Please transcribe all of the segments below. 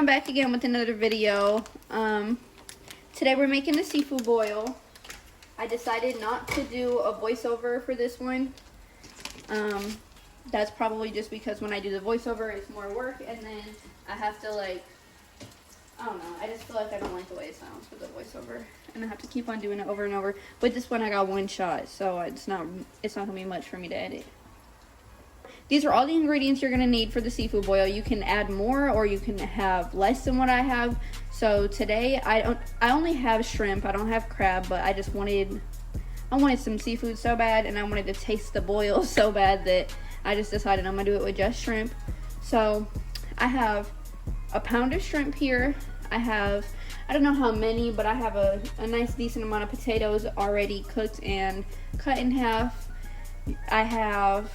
back again with another video. Today we're making a seafood boil. I decided not to do a voiceover for this one. That's probably just because when I do the voiceover it's more work, and then I have to, like, I don't know, I just feel like I don't like the way it sounds with the voiceover, and I have to keep on doing it over and over. With this one I got one shot, so it's not gonna be much for me to edit. These are all the ingredients you're gonna need for the seafood boil. You can add more or you can have less than what I have. So today I only have shrimp. I don't have crab, but I wanted some seafood so bad, and I wanted to taste the boil so bad that I just decided I'm gonna do it with just shrimp. So I have a pound of shrimp here. I don't know how many, but I have a nice decent amount of potatoes already cooked and cut in half. I have,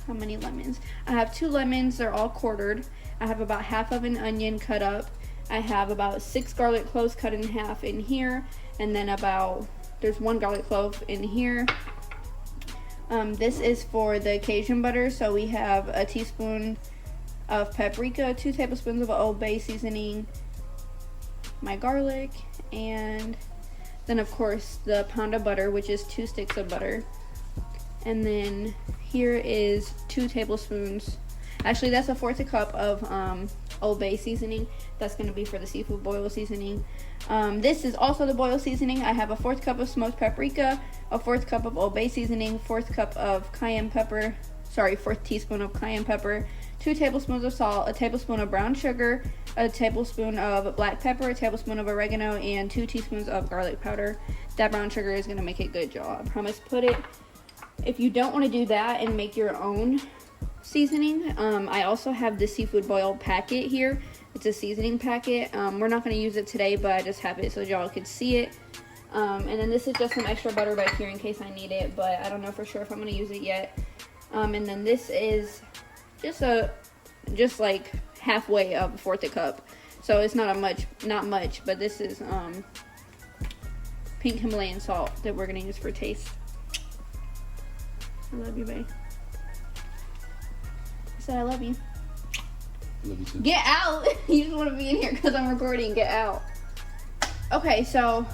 how many lemons? I have 2 lemons, they're all quartered. I have about half of an onion cut up. I have about 6 garlic cloves cut in half in here, and then there's 1 garlic clove in here. This is for the Cajun butter, so we have a teaspoon of paprika, 2 tablespoons of Old Bay seasoning, my garlic, and then of course the pound of butter, which is 2 sticks of butter. And then here is 2 tablespoons. Actually, that's 1/4 cup of Old Bay seasoning. That's going to be for the seafood boil seasoning. This is also the boil seasoning. I have 1/4 cup of smoked paprika, 1/4 cup of Old Bay seasoning, 1/4 cup of cayenne pepper. Sorry, 1/4 teaspoon of cayenne pepper, 2 tablespoons of salt, a tablespoon of brown sugar, a tablespoon of black pepper, a tablespoon of oregano, and 2 teaspoons of garlic powder. That brown sugar is going to make a good job. I promise. If you don't want to do that and make your own seasoning, I also have the seafood boil packet here. It's a seasoning packet. We're not going to use it today, but I just have it so y'all could see it. And then this is just some extra butter back here in case I need it, but I don't know for sure if I'm going to use it yet. And then this is just like halfway of 1/4 cup, so it's not much, but this is pink Himalayan salt that we're going to use for taste. I love you, babe. I said I love you. Love you too. Get out! You just want to be in here because I'm recording. Get out. Okay, so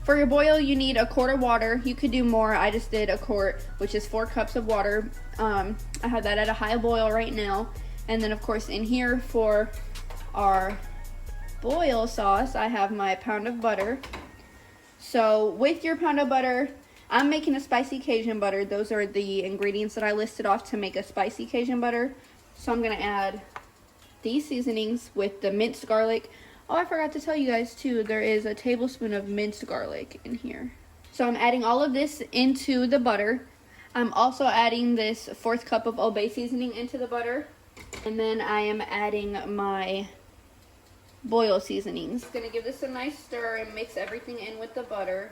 for your boil, you need 1 quart of water. You could do more. I just did 1 quart, which is 4 cups of water. I have that at a high boil right now. And then, of course, in here for our boil sauce, I have my pound of butter. So with your pound of butter, I'm making a spicy Cajun butter. Those are the ingredients that I listed off to make a spicy Cajun butter. So I'm going to add these seasonings with the minced garlic. Oh, I forgot to tell you guys too, there is a tablespoon of minced garlic in here. So I'm adding all of this into the butter. I'm also adding this 1/4 cup of Old Bay seasoning into the butter. And then I am adding my boil seasonings. I'm going to give this a nice stir and mix everything in with the butter.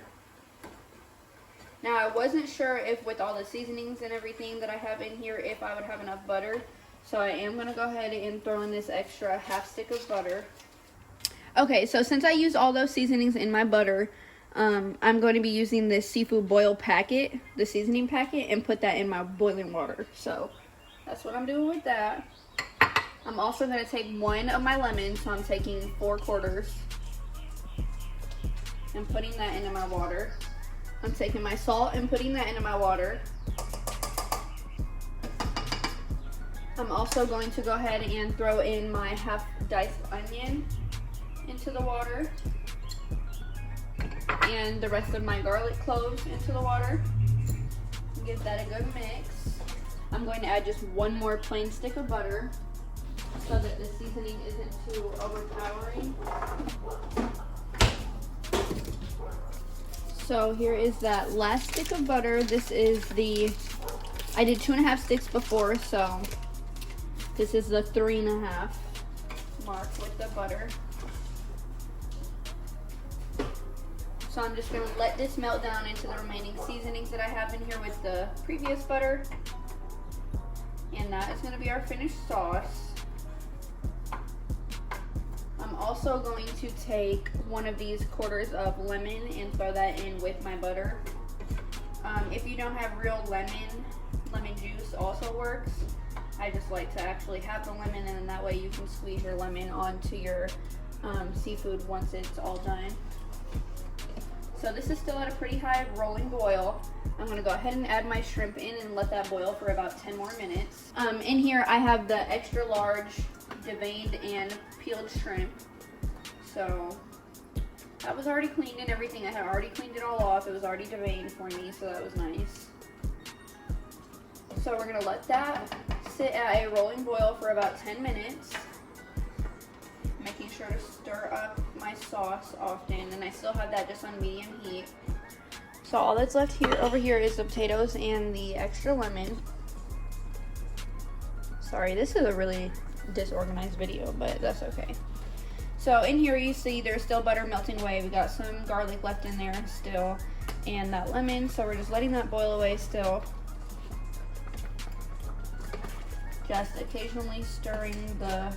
Now, I wasn't sure if with all the seasonings and everything that I have in here, if I would have enough butter. So I am going to go ahead and throw in this extra 1/2 stick of butter. Okay, so since I used all those seasonings in my butter, I'm going to be using this seafood boil packet, the seasoning packet, and put that in my boiling water. So that's what I'm doing with that. I'm also going to take 1 of my lemons, so I'm taking 4 quarters and putting that into my water. I'm taking my salt and putting that into my water. I'm also going to go ahead and throw in my half diced onion into the water, and the rest of my garlic cloves into the water. Give that a good mix. I'm going to add just 1 more plain stick of butter so that the seasoning isn't too overpowering. So here is that last stick of butter. This is I did 2.5 sticks before, so this is the 3.5 mark with the butter. So I'm just going to let this melt down into the remaining seasonings that I have in here with the previous butter. And that is going to be our finished sauce. I'm also going to take 1 of these quarters of lemon and throw that in with my butter. If you don't have real lemon juice also works. I just like to actually have the lemon, and then that way you can squeeze your lemon onto your seafood once it's all done. So this is still at a pretty high rolling boil. I'm gonna go ahead and add my shrimp in and let that boil for about 10 more minutes. In here I have the extra large deveined and peeled shrimp. So that was already cleaned and everything. I had already cleaned it all off. It was already deveined for me, so that was nice. So we're gonna let that sit at a rolling boil for about 10 minutes. Making sure to stir up my sauce often, and I still have that just on medium heat. So all that's left here over here is the potatoes and the extra lemon. Sorry, this is a really disorganized video, but that's okay. So in here you see there's still butter melting away. We got some garlic left in there still, and that lemon. So we're just letting that boil away still. Just occasionally stirring the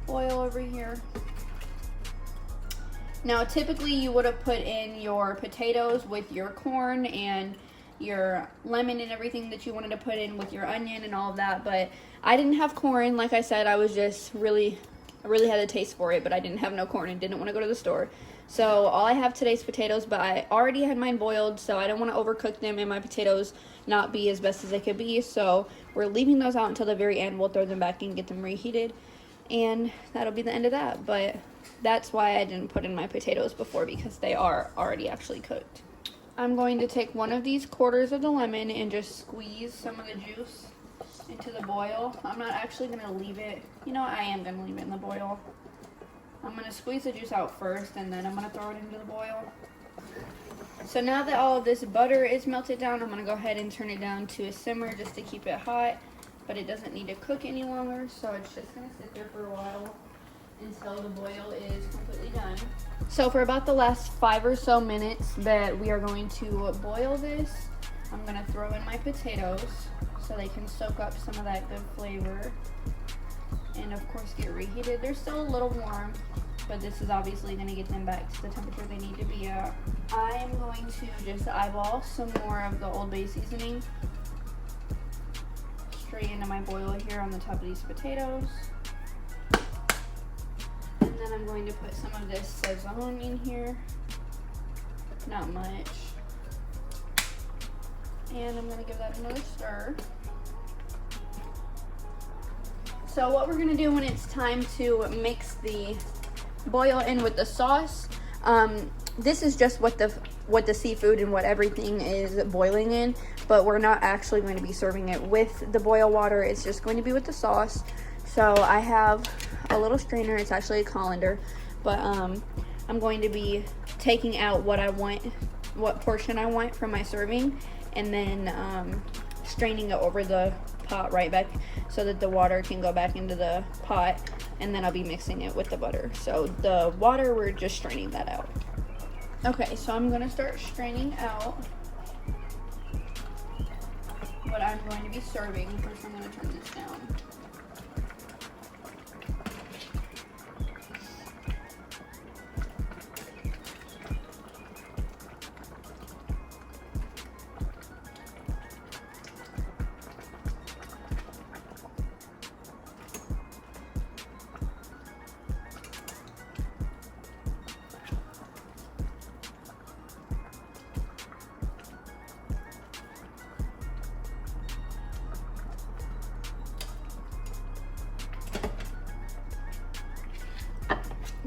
oil over here. Now typically you would have put in your potatoes with your corn and your lemon and everything that you wanted to put in with your onion and all of that, but I didn't have corn. Like I said, I really had a taste for it, but I didn't have no corn and didn't want to go to the store. So all I have today is potatoes, but I already had mine boiled, so I don't want to overcook them and my potatoes not be as best as they could be. So we're leaving those out until the very end. We'll throw them back and get them reheated, and that'll be the end of that. But that's why I didn't put in my potatoes before, because they are already actually cooked. I'm going to take one of these quarters of the lemon and just squeeze some of the juice into the boil. I'm not actually going to leave it. You know, I am going to leave it in the boil. I'm going to squeeze the juice out first, and then I'm going to throw it into the boil. So now that all of this butter is melted down, I'm going to go ahead and turn it down to a simmer just to keep it hot. But it doesn't need to cook any longer, so it's just going to sit there for a while until the boil is completely done. So for about the last 5 or so minutes that we are going to boil this, I'm going to throw in my potatoes so they can soak up some of that good flavor and of course get reheated. They're still a little warm, but this is obviously going to get them back to the temperature they need to be at. I'm going to just eyeball some more of the Old Bay seasoning straight into my boil here on the top of these potatoes. And then I'm going to put some of this Cajun in here. Not much. And I'm going to give that another stir. So what we're going to do when it's time to mix the boil in with the sauce, this is just what the seafood and what everything is boiling in, but we're not actually going to be serving it with the boil water. It's just going to be with the sauce. So I have a little strainer. It's actually a colander, but I'm going to be taking out what I want, what portion I want from my serving, and then straining it over the pot right back so that the water can go back into the pot, and then I'll be mixing it with the butter. So the water, we're just straining that out. Okay, so I'm going to start straining out what I'm going to be serving. First I'm going to turn this down.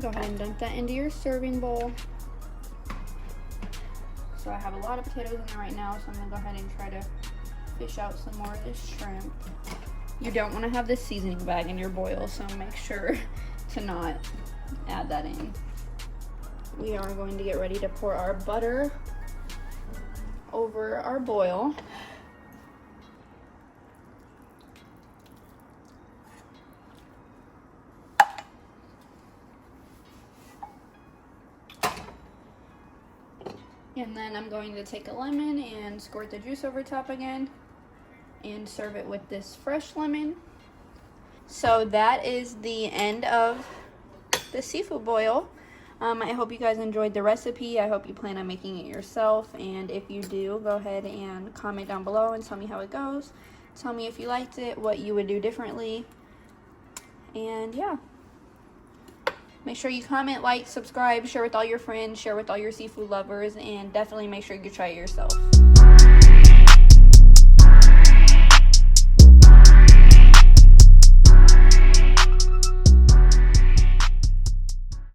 Go ahead and dump that into your serving bowl. So I have a lot of potatoes in there right now, so I'm gonna go ahead and try to fish out some more of this shrimp. You don't want to have this seasoning bag in your boil, so make sure to not add that in. We are going to get ready to pour our butter over our boil. And then I'm going to take a lemon and squirt the juice over top again and serve it with this fresh lemon. So that is the end of the seafood boil. I hope you guys enjoyed the recipe. I hope you plan on making it yourself. And if you do, go ahead and comment down below and tell me how it goes. Tell me if you liked it, what you would do differently. And yeah. Make sure you comment, like, subscribe, share with all your friends, share with all your seafood lovers, and definitely make sure you try it yourself.